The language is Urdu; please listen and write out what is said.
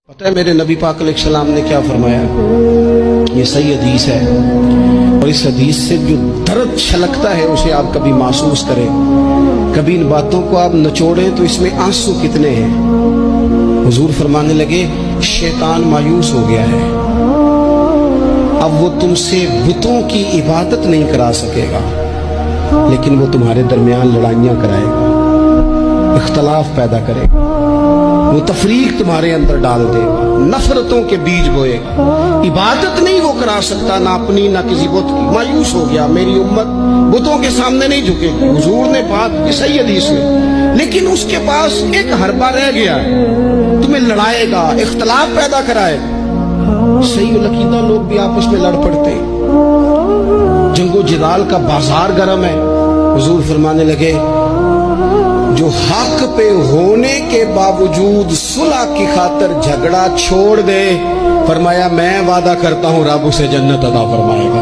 پتہ ہے میرے نبی پاک علیہ السلام نے کیا فرمایا؟ یہ صحیح حدیث ہے، اور اس حدیث سے جو درد چھلکتا ہے اسے آپ کبھی محسوس کریں، کبھی ان باتوں کو آپ نچوڑیں تو اس میں آنسو کتنے ہیں۔ حضور فرمانے لگے شیطان مایوس ہو گیا ہے، اب وہ تم سے بتوں کی عبادت نہیں کرا سکے گا، لیکن وہ تمہارے درمیان لڑائیاں کرائے گا، اختلاف پیدا کرے گا، وہ تفریق تمہارے اندر ڈال دے گا، نفرتوں کے بیج بوئے گا۔ عبادت نہیں وہ کرا سکتا، نہ اپنی نہ کسی بت کی۔ مایوس ہو گیا، میری امت بتوں کے سامنے نہیں جھکے گی۔ حضور نے بات کی صحیح حدیث میں، لیکن اس کے پاس ایک حربہ رہ گیا ہے، تمہیں لڑائے گا، اختلاف پیدا کرائے گا۔ صحیح العقیدہ لوگ بھی آپس میں لڑ پڑتے، جنگ و جدال کا بازار گرم ہے۔ حضور فرمانے لگے جو حق پہ ہونے کے باوجود صلح کی خاطر جھگڑا چھوڑ دے، فرمایا میں وعدہ کرتا ہوں رب اسے جنت عطا فرمائے گا۔